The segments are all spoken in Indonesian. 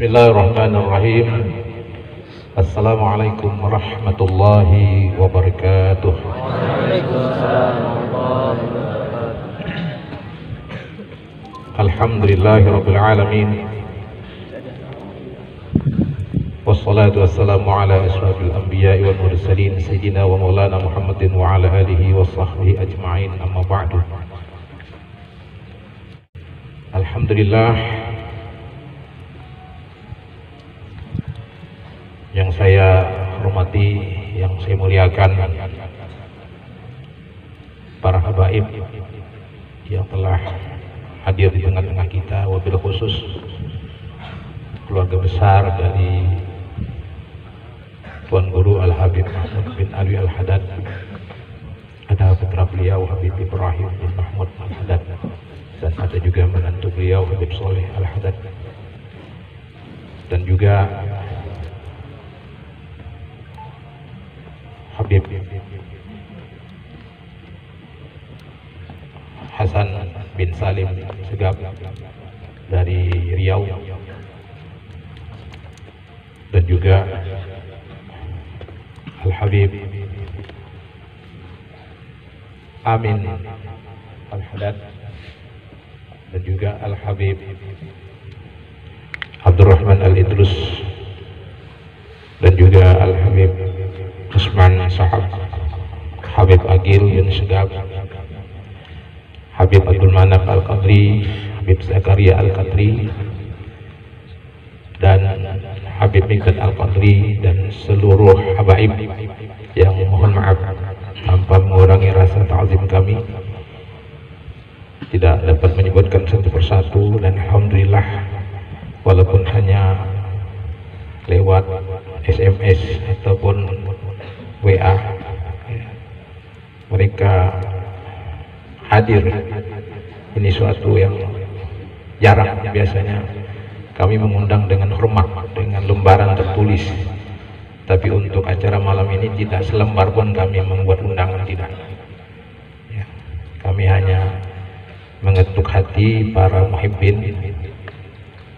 Bismillahirrahmanirrahim. Assalamualaikum warahmatullahi wabarakatuh. Alhamdulillahirabbil alamin. Wassalatu wassalamu ala asyrafil anbiya'i wal mursalin sayyidina wa maulana Muhammadin wa ala alihi wa sahbihi ajma'in, amma ba'du. Alhamdulillah, yang saya hormati, yang saya muliakan, para habaib yang telah hadir di tengah-tengah kita, wabil khusus keluarga besar dari Tuan Guru Al-Habib Mahmud bin Alwi Al-Haddad, ada putra beliau Habib Ibrahim bin Mahmud Al-Haddad, dan ada juga menantu beliau Habib Soleh Al-Haddad, dan juga Habib Hasan bin Salim Segaf dari Riau, dan juga Al-Habib Amin Al-Haddad, dan juga Al-Habib Abdurrahman Al-Idrus, dan juga Al-Habib Usman Sahab, Habib Agil bin Segaf, Habib Abdul Manaf Al-Qadri, Habib Zakaria Al-Qadri, dan Habib Mikdad Al-Qadri, dan seluruh habaib yang mohon maaf tanpa mengurangi rasa ta'zim kami tidak dapat menyebutkan satu persatu, dan alhamdulillah walaupun hanya lewat SMS ataupun WA mereka hadir. Ini suatu yang jarang, biasanya kami mengundang dengan hormat, dengan lembaran tertulis, tapi untuk acara malam ini tidak selembar pun kami membuat undangan, tidak ya. Kami hanya mengetuk hati para muhibbin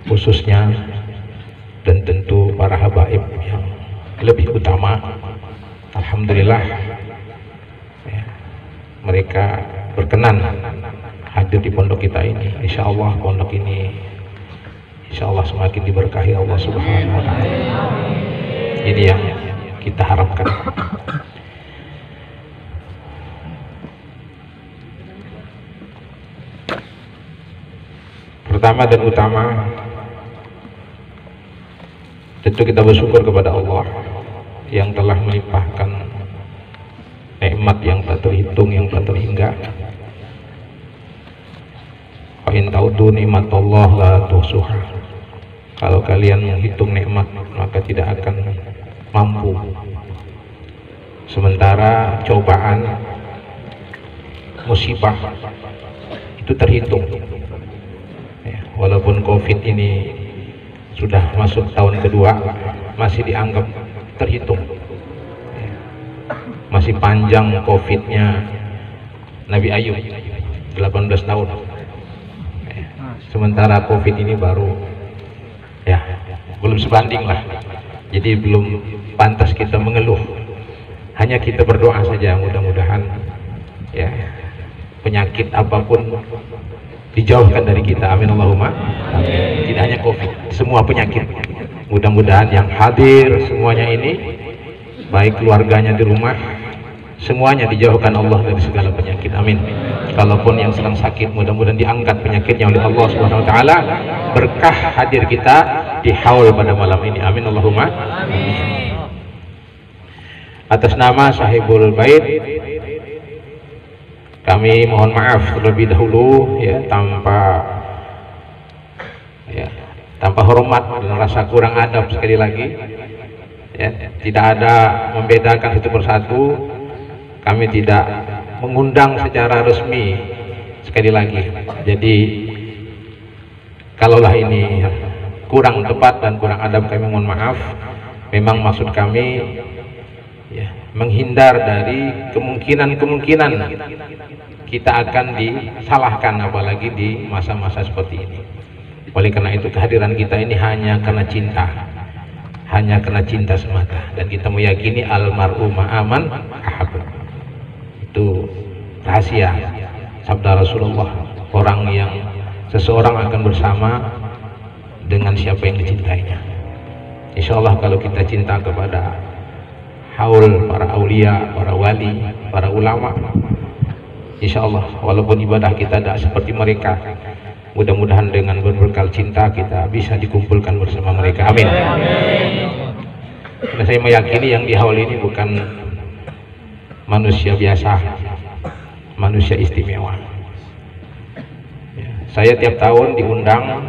khususnya, dan tentu para habaib yang lebih utama. Alhamdulillah ya, mereka berkenan hadir di pondok kita ini. Insya Allah pondok ini insya Allah semakin diberkahi Allah Subhanahu wa ta'ala. Ini yang kita harapkan. Pertama dan utama, tentu kita bersyukur kepada Allah yang telah melimpahkan nikmat yang tak terhitung, yang tak terhingga. Wa in ta'uddu nikmatallah la tuhsuha. Kalau kalian menghitung nikmat maka tidak akan mampu. Sementara cobaan, musibah itu terhitung ya, walaupun Covid ini sudah masuk tahun kedua, masih dianggap terhitung ya. Masih panjang Covid-nya Nabi Ayub 18 tahun ya. Sementara Covid ini baru ya belum sebanding lah, jadi belum pantas kita mengeluh. Hanya kita berdoa saja, mudah-mudahan ya penyakit apapun dijauhkan dari kita, amin Allahumma amin. Tidak hanya Covid, semua penyakit mudah-mudahan yang hadir semuanya ini, baik keluarganya di rumah, semuanya dijauhkan Allah dari segala penyakit, amin. Kalaupun yang sedang sakit, mudah-mudahan diangkat penyakitnya oleh Allah Subhanahu wa ta'ala, berkah hadir kita di haul pada malam ini, amin Allahumma amin. Atas nama Sahibul Bait Kami mohon maaf terlebih dahulu ya, tanpa hormat dan rasa kurang adab sekali lagi ya, tidak ada membedakan satu persatu. Kami tidak mengundang secara resmi sekali lagi. Jadi kalaulah ini kurang tepat dan kurang adab, kami mohon maaf. Memang maksud kami ya, menghindar dari kemungkinan kita akan disalahkan, apalagi di masa-masa seperti ini. Oleh karena itu kehadiran kita ini hanya karena cinta semata, dan kita meyakini almarhum ma'aman ahab. Itu rahasia sabda Rasulullah, seseorang akan bersama dengan siapa yang dicintainya. Insya Allah kalau kita cinta kepada haul para aulia, para wali, para ulama, insya Allah walaupun ibadah kita tidak seperti mereka, mudah-mudahan dengan berbekal cinta kita bisa dikumpulkan bersama mereka. Amin. Karena saya meyakini yang di haul ini bukan manusia biasa, manusia istimewa. Saya tiap tahun diundang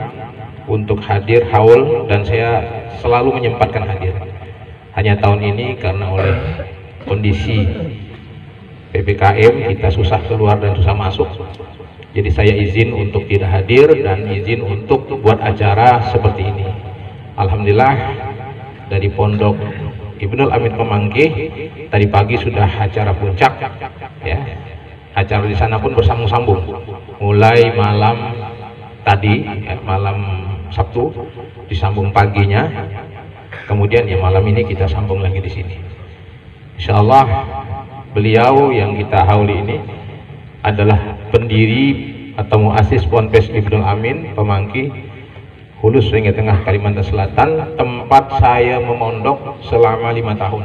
untuk hadir haul dan saya selalu menyempatkan hadir. Hanya tahun ini karena oleh kondisi PPKM kita susah keluar dan susah masuk, jadi saya izin untuk tidak hadir dan izin untuk buat acara seperti ini. Alhamdulillah dari Pondok Ibnul Amin Pemangkih tadi pagi sudah acara puncak ya. Acara di sana pun bersambung-sambung mulai malam tadi ya, malam Sabtu disambung paginya, kemudian ya malam ini kita sambung lagi di sini. Insya Allah beliau yang kita hauli ini adalah pendiri atau muassis Ponpes Ibnul Amin Pemangkih Hulu Sungai Tengah Kalimantan Selatan, tempat saya memondok selama 5 tahun.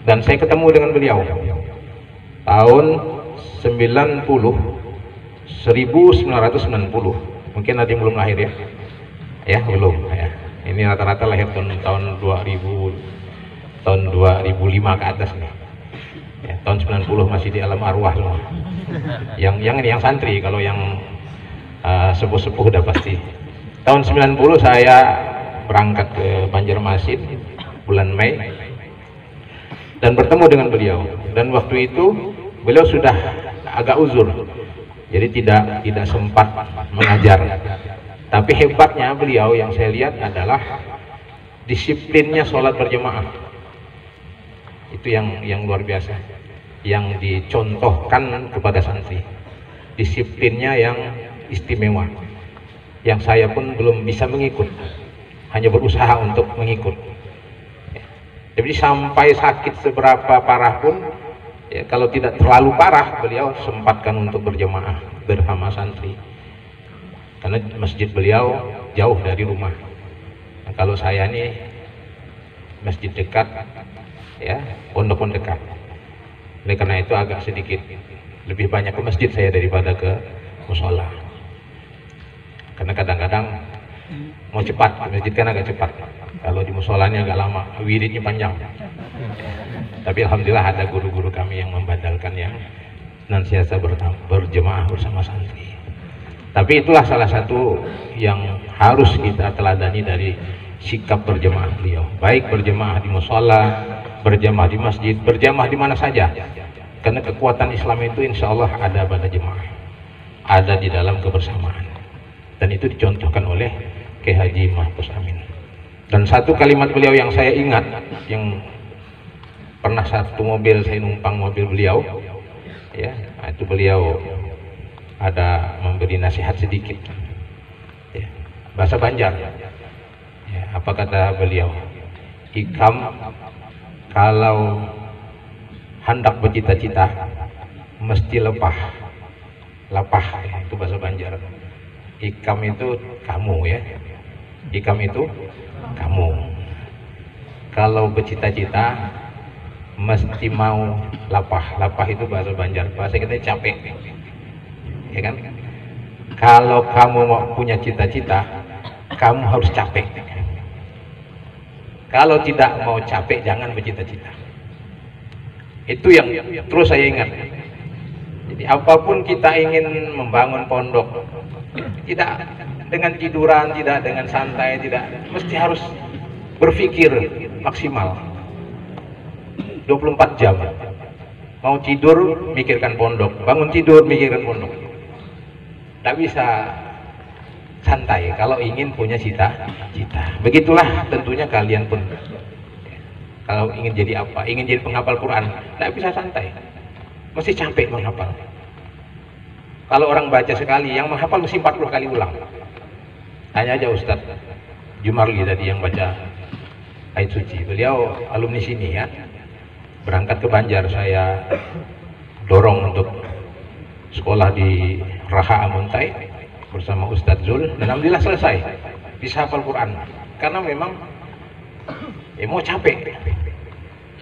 Dan saya ketemu dengan beliau tahun 1990, mungkin nanti belum lahir ya belum ya. Ini rata-rata lahir tahun 2000, tahun 2005 ke atas nih ya. Tahun 90 masih di alam arwah semua. Yang santri, kalau yang sepuh-sepuh udah pasti. Tahun 90 saya berangkat ke Banjarmasin bulan Mei dan bertemu dengan beliau, dan waktu itu beliau sudah agak uzur, jadi tidak sempat mengajar. Tapi hebatnya beliau yang saya lihat adalah disiplinnya sholat berjamaah. Itu yang luar biasa, yang dicontohkan kepada santri. Disiplinnya yang istimewa, yang saya pun belum bisa mengikut, hanya berusaha untuk mengikut. Jadi sampai sakit seberapa parah pun ya, kalau tidak terlalu parah, beliau sempatkan untuk berjamaah bersama santri, karena masjid beliau jauh dari rumah. Nah, kalau saya nih masjid dekat ya, pondok pun dekat. Oleh karena itu agak sedikit lebih banyak ke masjid saya daripada ke musola, karena kadang-kadang mau cepat ke masjid kan agak cepat, kalau di musolanya agak lama, wiridnya panjang. Tapi alhamdulillah ada guru-guru kami yang membadalkan, yang senantiasa berjemaah bersama santri. Tapi itulah salah satu yang harus kita teladani dari sikap berjemaah beliau, baik berjemaah di musola, berjemaah di masjid, berjemaah di mana saja, karena kekuatan Islam itu insya Allah ada pada jemaah, ada di dalam kebersamaan, dan itu dicontohkan oleh Kiai Haji Mahfuz Amin. Dan satu kalimat beliau yang saya ingat, yang pernah satu mobil saya numpang mobil beliau ya, itu beliau ada memberi nasihat sedikit ya, bahasa Banjar ya. Apa kata beliau? Ikam kalau hendak bercita-cita mesti lapah ya, itu bahasa Banjar. Ikam itu kamu ya, ikam itu kamu. Kalau bercita-cita mesti mau lapah itu bahasa Banjar, bahasa kita capek ya kan. Kalau kamu mau punya cita-cita, kamu harus capek. Kalau tidak mau capek, jangan bercita-cita. Itu yang terus saya ingat. Jadi apapun kita ingin membangun pondok, tidak dengan tiduran, tidak dengan santai, tidak, mesti harus berpikir maksimal 24 jam. Mau tidur mikirkan pondok, bangun tidur mikirkan pondok. Tidak bisa santai kalau ingin punya cita-cita. Begitulah tentunya kalian pun. Kalau ingin jadi apa? Ingin jadi penghafal Quran, tidak bisa santai. Mesti capek menghafal. Kalau orang baca sekali, yang menghafal mesti 40 kali ulang. Tanya aja Ustadz Jumarli tadi yang baca ayat suci. Beliau alumni sini ya. Berangkat ke Banjar, saya dorong untuk sekolah di Raha Amuntai bersama Ustadz Zul, dan alhamdulillah selesai bisa hafal Quran. Karena memang mau capek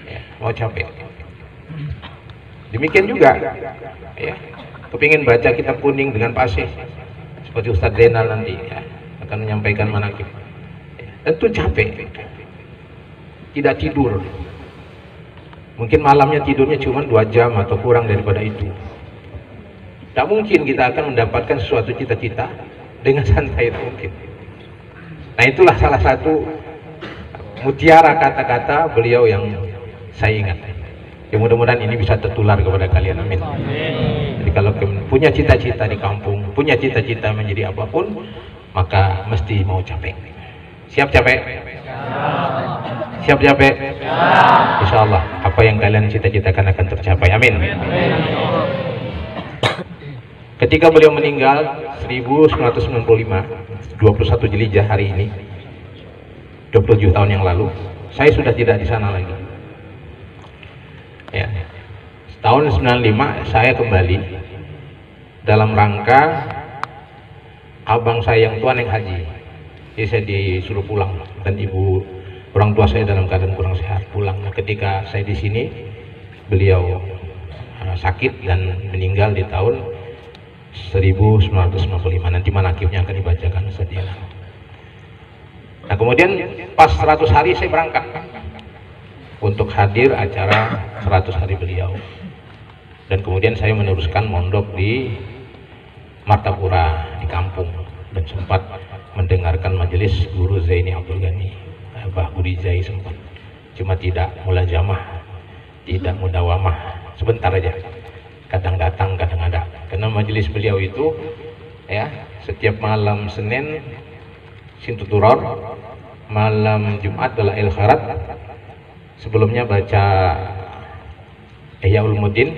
ya, mau capek. Demikian juga ya, kepingin baca kitab kuning dengan pasih seperti Ustadz Zainal nanti ya, akan menyampaikan manakib ya, tentu capek, tidak tidur. Mungkin malamnya tidurnya cuma 2 jam atau kurang daripada itu. Tak mungkin kita akan mendapatkan sesuatu cita-cita dengan santai, tak mungkin. Nah, itulah salah satu mutiara kata-kata beliau yang saya ingat. Ya, mudah-mudahan ini bisa tertular kepada kalian, amin. Jadi kalau punya cita-cita di kampung, punya cita-cita menjadi apapun, maka mesti mau capek. Siap capek? Siap capek? Insya Allah apa yang kalian cita-citakan akan tercapai, amin. Ketika beliau meninggal 1995, 21 Dzulhijjah hari ini, 27 tahun yang lalu, saya sudah tidak di sana lagi. Ya. Tahun 95 saya kembali dalam rangka abang saya yang tua naik haji. Jadi saya disuruh pulang dan ibu orang tua saya dalam keadaan kurang sehat pulang. Nah, ketika saya di sini, beliau sakit dan meninggal di tahun 1995. Nanti manakibnya akan dibacakan sedia. Nah, kemudian pas 100 hari saya berangkat untuk hadir acara 100 hari beliau. Dan kemudian saya meneruskan mondok di Martapura di kampung dan sempat mendengarkan majelis Guru Zaini Abdul Ghani, Mbah Budi Zai sempat. Cuma tidak mulajamah, tidak mudawamah, sebentar aja. Kadang datang, kadang ada. Karena majelis beliau itu ya, setiap malam Senin Sintuturor, malam Jumat adalah El Kharat, sebelumnya baca Ihya Ulumuddin.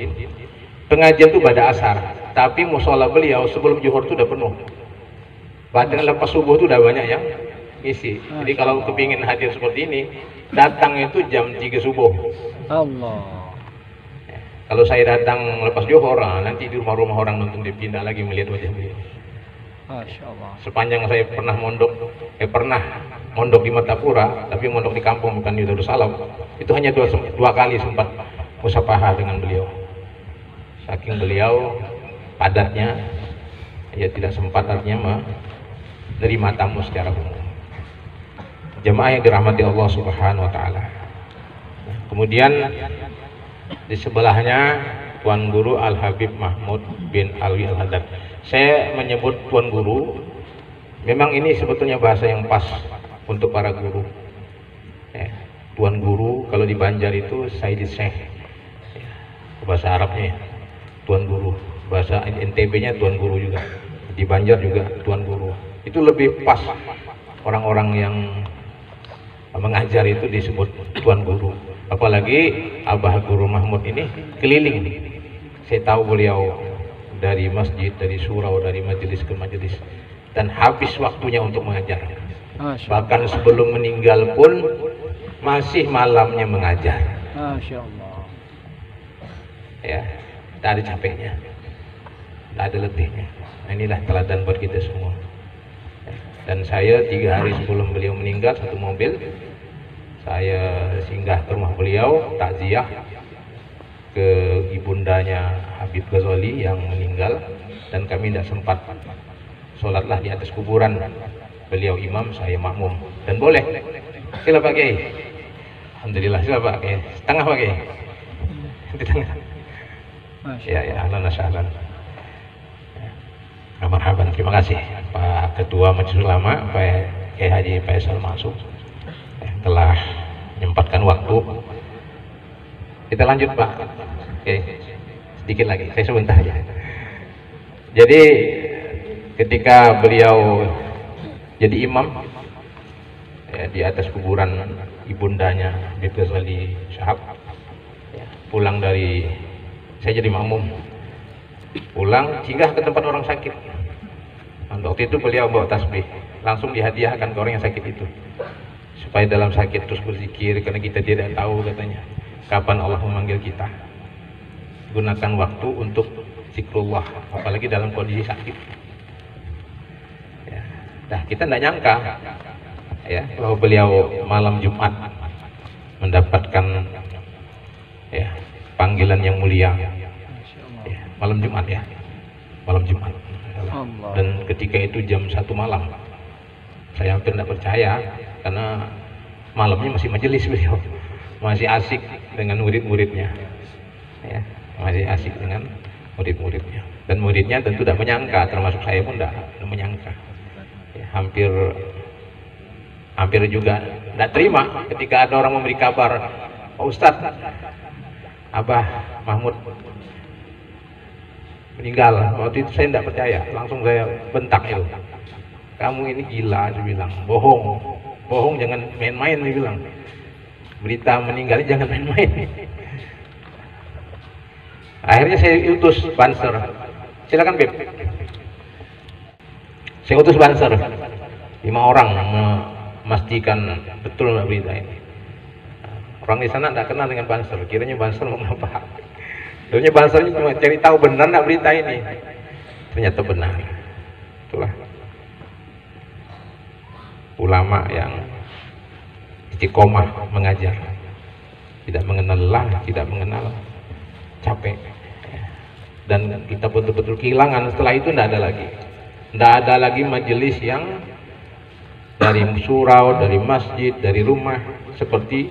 Pengajian itu pada asar, tapi musola beliau sebelum zuhur itu udah penuh. Bahkan lepas subuh itu udah banyak yang isi. Jadi kalau kepingin hadir seperti ini, datang itu jam 3 subuh. Allah. Kalau saya datang lepas zuhur, nanti di rumah-rumah orang nonton dipindah lagi melihat wajah beliau. Masya Allah. Sepanjang saya pernah mondok di Martapura, tapi mondok di kampung bukan di Darussalam, itu hanya dua kali sempat musafahah dengan beliau. Saking beliau padatnya, ya tidak sempat artinya menerima tamu secara umum. Jemaah yang dirahmati Allah Subhanahu wa taala. Kemudian di sebelahnya Tuan Guru Al Habib Mahmud bin Alwi Al Haddad. Saya menyebut Tuan Guru, memang ini sebetulnya bahasa yang pas untuk para guru. Tuan Guru kalau di Banjar itu Sayyid Syekh, bahasa Arabnya Tuan Guru, bahasa NTB-nya Tuan Guru juga, di Banjar juga Tuan Guru. Itu lebih pas, orang-orang yang mengajar itu disebut Tuan Guru. Apalagi Abah Guru Mahmud ini keliling. Saya tahu beliau dari masjid, dari surau, dari majelis ke majelis, dan habis waktunya untuk mengajar. Bahkan sebelum meninggal pun masih malamnya mengajar. Masya Allah. Ya, tak ada capeknya, tak ada letihnya. Nah, inilah teladan buat kita semua. Dan saya 3 hari sebelum beliau meninggal, satu mobil saya singgah ke rumah beliau, takziah ke ibundanya Habib Ghazali yang meninggal, dan kami tidak sempat sholatlah di atas kuburan. Beliau imam, saya makmum, dan boleh. Sila Pak Kiai. Alhamdulillah, sila Pak Kiai. Tengah Pak Kiai. Di tengah. Ya, ya, ahlan wa sahlan. Marhaban, terima kasih Pak Ketua Majelis Ulama Pak Kiai Haji Faisal Mansur telah menyempatkan waktu. Kita lanjut Pak. Oke, sedikit lagi, saya sebentar aja. Jadi ketika beliau jadi imam ya, di atas kuburan ibundanya Habib Ghazali Shihab, ya, pulang dari, saya jadi makmum, pulang singgah ke tempat orang sakit. Waktu itu beliau bawa tasbih, langsung dihadiahkan ke orang yang sakit itu, supaya dalam sakit terus berzikir, karena kita tidak tahu katanya kapan Allah memanggil kita. Gunakan waktu untuk zikrullah, apalagi dalam kondisi sakit. Ya. Nah, kita tidak nyangka ya bahwa beliau malam Jumat mendapatkan ya panggilan yang mulia. Ya, malam Jumat ya, malam Jumat. Dan ketika itu jam 1 malam, saya hampir tidak percaya karena malamnya masih majelis beliau, masih asik dengan murid-muridnya, ya, masih asik dengan murid-muridnya. Dan muridnya tentu tidak menyangka, termasuk saya pun tidak menyangka. Ya, hampir juga tidak terima ketika ada orang memberi kabar, Pak Ustadz, Abah Mahmud meninggal. Waktu itu saya tidak percaya, langsung saya bentak itu. Kamu ini gila, dia bilang. Bohong jangan main-main, dia bilang. Berita meninggal jangan main-main. Akhirnya saya utus Banser. Silakan Beb. Saya utus Banser 5 orang memastikan betul berita ini. Orang di sana tidak kenal dengan Banser, kiranya Banser mau apa? Dulunya Bansernya cuma cari tahu benar tidak berita ini. Ternyata benar. Itulah ulama yang istiqomah mengajar, tidak mengenal lelah, tidak mengenal capek. Dan kita betul-betul kehilangan. Setelah itu tidak ada lagi majelis yang dari surau, dari masjid, dari rumah seperti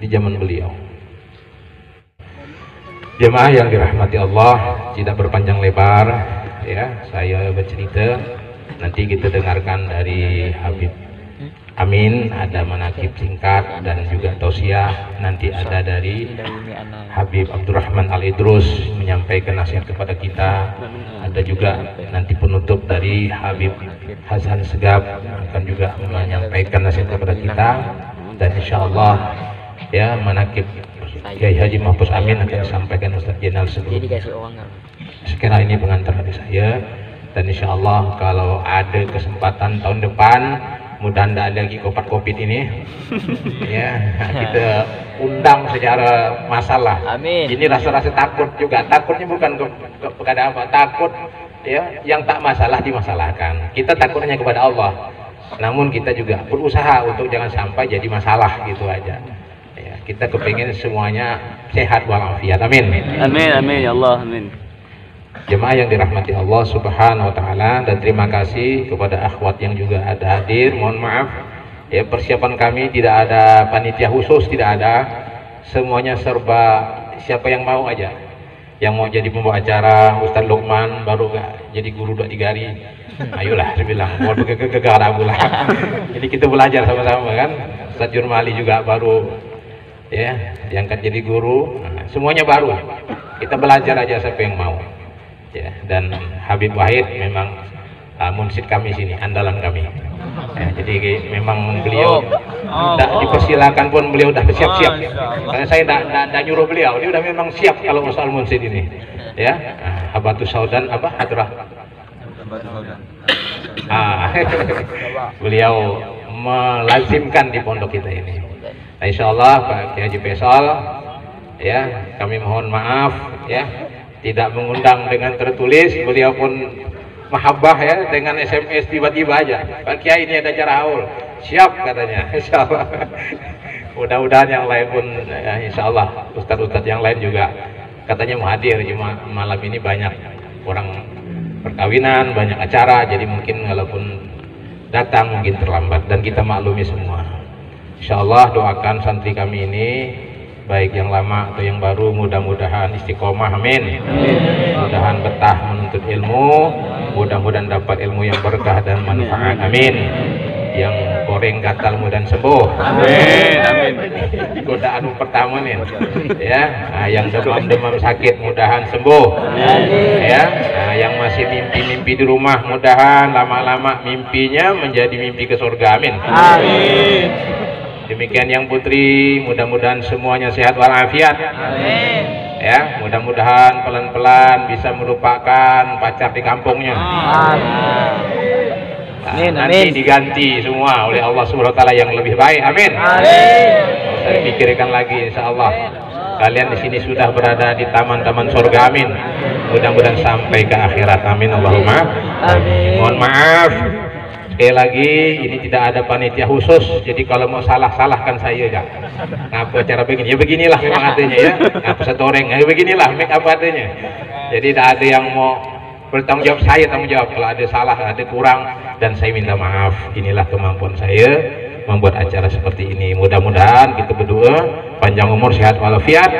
di zaman beliau. Jemaah yang dirahmati Allah, tidak berpanjang lebar ya, saya bercerita, nanti kita dengarkan dari Habib Amin, ada manakib singkat dan juga tausiah. Nanti ada dari Habib Abdurrahman Al-Idrus menyampaikan nasihat kepada kita. Ada juga nanti penutup dari Habib Hasan Segaf akan juga menyampaikan nasihat kepada kita. Dan insya Allah ya manakib Kiai Haji Mahfuz Amin akan disampaikan Ustaz Jenal sebelumnya. Sekiranya ini pengantar dari saya, dan insya Allah kalau ada kesempatan tahun depan, mudah tidak ada lagi COVID ini, ya kita undang secara masalah. Amin. Ini rasa-rasa takut juga, takutnya bukan kepada apa, takut ya yang tak masalah dimasalahkan. Kita takutnya kepada Allah, namun kita juga berusaha untuk jangan sampai jadi masalah gitu aja. Kita kepingin semuanya sehat walafiat. Amin. Amin, amin ya Allah, amin. Jemaah yang dirahmati Allah Subhanahu wa taala, dan terima kasih kepada akhwat yang juga ada hadir. Mohon maaf ya, persiapan kami tidak ada panitia khusus, tidak ada. Semuanya serba siapa yang mau aja. Yang mau jadi pembawa acara, Ustaz Luqman baru gak jadi guru 2-3 hari. Ayolah, saya bilang, mau gegara pula. Jadi kita belajar sama-sama kan. Ustaz Jurmali juga baru ya diangkat jadi guru. Nah, semuanya baru, kita belajar aja siapa yang mau ya. Dan Habib Wahid memang munsid kami sini, andalan kami ya. Jadi memang beliau tidak dipersilakan pun beliau udah siap-siap, karena saya tidak nyuruh beliau, dia udah memang siap kalau soal munsid ini ya. Habatus Saudan apa hadrah, beliau melazimkan di pondok kita ini. Nah, insya Allah Pak Kiai Haji Faisal ya, kami mohon maaf ya tidak mengundang dengan tertulis. Beliau pun mahabbah ya dengan SMS tiba-tiba aja, Pak Kiai ini ada acara haul, siap katanya. Insya Allah mudah-mudahan yang lain pun ya, insya Allah ustadz-ustadz yang lain juga katanya mau hadir. Cuma malam ini banyak orang perkawinan, banyak acara, jadi mungkin walaupun datang mungkin terlambat, dan kita maklumi semua. Insya Allah doakan santri kami ini baik yang lama atau yang baru, mudah-mudahan istiqomah, amin. Mudah-mudahan betah menuntut ilmu, mudah-mudahan dapat ilmu yang berkah dan manfaat, amin. Yang goreng gatal mudah sembuh, Amin. Amin. godaan pertama nih ya. Nah, yang demam-demam sakit mudahan sembuh, ya. Nah, yang masih mimpi-mimpi di rumah mudahan lama-lama mimpinya menjadi mimpi ke surga, amin. Amin. Demikian yang putri, mudah-mudahan semuanya sehat walafiat. Amin. Ya, mudah-mudahan pelan-pelan bisa melupakan pacar di kampungnya. Amin. Nah, nanti diganti semua oleh Allah Subhanahu wa taala yang lebih baik. Amin. Amin. Nggak usah dipikirkan lagi, insya Allah. Kalian di sini sudah berada di taman-taman surga, amin. Mudah-mudahan sampai ke akhirat, amin. Allahumma amin. Mohon maaf sekali lagi, ini tidak ada panitia khusus, jadi kalau mau salah-salahkan saya ya. Ngapa cara begini? Ya beginilah memang adanya ya. Ngapa setoreng? Ya beginilah make apa adanya. Jadi tidak ada yang mau bertanggung jawab, saya tanggung jawab kalau ada salah, ada kurang, dan saya minta maaf. Inilah kemampuan saya membuat acara seperti ini. Mudah-mudahan kita berdoa panjang umur, sehat walafiat,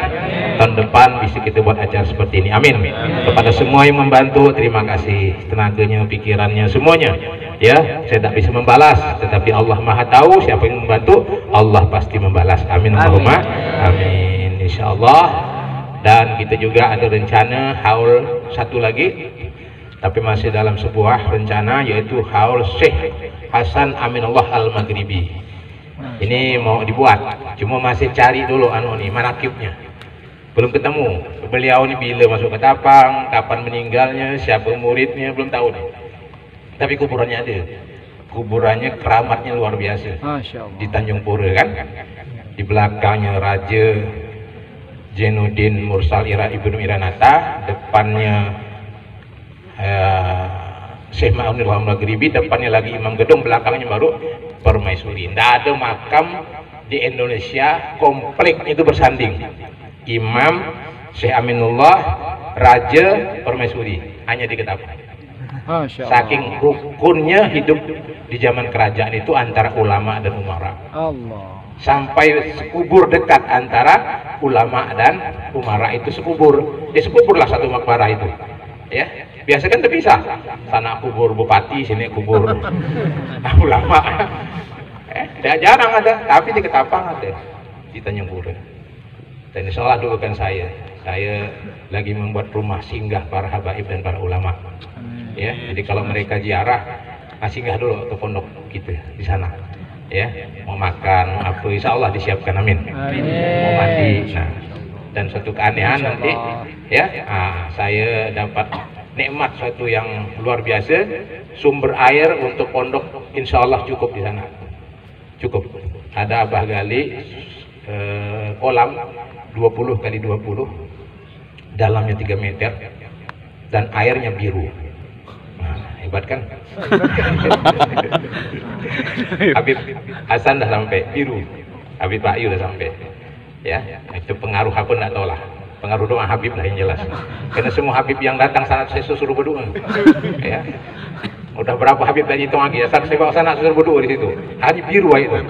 tahun depan bisa kita buat acara seperti ini, amin. Kepada semua yang membantu, terima kasih tenaganya, pikirannya, semuanya ya. Saya tidak bisa membalas, tetapi Allah Maha tahu siapa yang membantu, Allah pasti membalas, amin. Allahumma amin, insyaallah. Dan kita juga ada rencana haul satu lagi, tapi masih dalam sebuah rencana, yaitu haul Syekh Hasan Aminullah Al-Maghribi. Ini mau dibuat, cuma masih cari dulu manakibnya, belum ketemu. Beliau ini bila masuk ke Tapang, kapan meninggalnya, siapa muridnya, belum tahu nih. Tapi kuburannya ada, kuburannya keramatnya luar biasa. Di Tanjung Pura kan, di belakangnya Raja Jainuddin Mursal Ibnu Iranata, depannya Syekh Ma'unil Maghribi, depannya lagi Imam Gedung, belakangnya baru Permaisuri. Tidak ada makam di Indonesia komplek itu bersanding Imam, Syekh Aminullah, Raja, Permaisuri, hanya di Ketapang. Saking rukunnya hidup di zaman kerajaan itu antara ulama dan umara. Sampai sekubur dekat antara ulama dan umara itu sekubur. Ya sekuburlah satu makbarah itu. Ya, biasa kan terpisah. Sana kubur bupati, sini kubur ulama. Jarang ada, tapi di Ketapang ada, di Tanjung Pura. Dan insya Allah dulu kan saya lagi membuat rumah singgah para habaib dan para ulama. Ya, jadi kalau mereka ziarah, singgah dulu ke pondok gitu di sana. Ya, mau makan, mau apa, insya Allah disiapkan, amin. Mau mandi. Nah, dan suatu keanehan nanti ya, saya dapat nikmat suatu yang luar biasa, sumber air untuk pondok insya Allah cukup di sana, cukup. Ada Abah gali kolam 20 kali 20, dalamnya 3 meter dan airnya biru. Hebat kan? Habib Hasan dah sampai biru, Habib Bayu dah sampai. Ya, itu pengaruh apa enggak tahu lah. Pengaruh doa Habib lah yang jelas. Karena semua Habib yang datang sana saya suruh berdoa. Ya. Udah berapa Habib tadi hitung lagi ya, saya bawa sana suruh berdoa di situ. Hanya biru itu.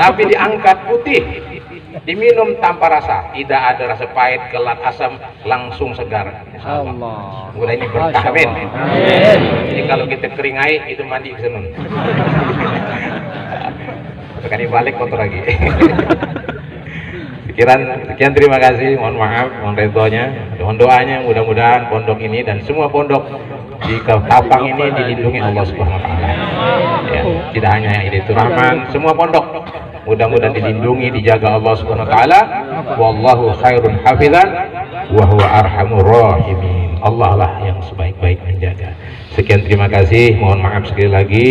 Tapi diangkat putih. Diminum tanpa rasa, tidak ada rasa pahit, kelat, asam, langsung segar. Allah. Mulai ini berkah, amin. Jadi kalau kita keringai itu mandi senun. Sekali balik kotor lagi. Sekian terima kasih, mohon maaf, mohon ridhonya, mohon doanya, mudah-mudahan pondok ini dan semua pondok di Ketapang ini dilindungi Allah Subhanahu wa taala. Ya, tidak hanya Hidayatul Rahman, semua pondok mudah-mudahan dilindungi, dijaga Allah Subhanahu wa taala. Wallahu khairun hafizan wa huwa arhamur rahimin. Allah lah yang sebaik-baik menjaga. Sekian terima kasih, mohon maaf sekali lagi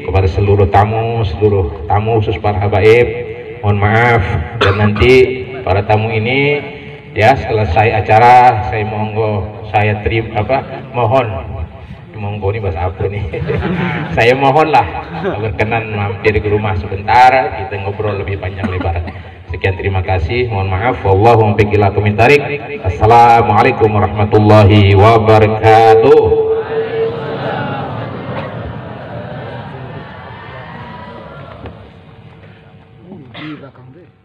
kepada seluruh tamu khusus para habaib. Mohon maaf, dan nanti para tamu ini ya selesai acara saya mohon ini bahasa apa nih? Saya mohonlah berkenan mampir ke rumah sebentar, kita ngobrol lebih panjang lebar. Sekian terima kasih, mohon maaf. Wallahu muwaffiq ila aqwamit thariq. Assalamualaikum warahmatullahi wabarakatuh. Di belakang deh.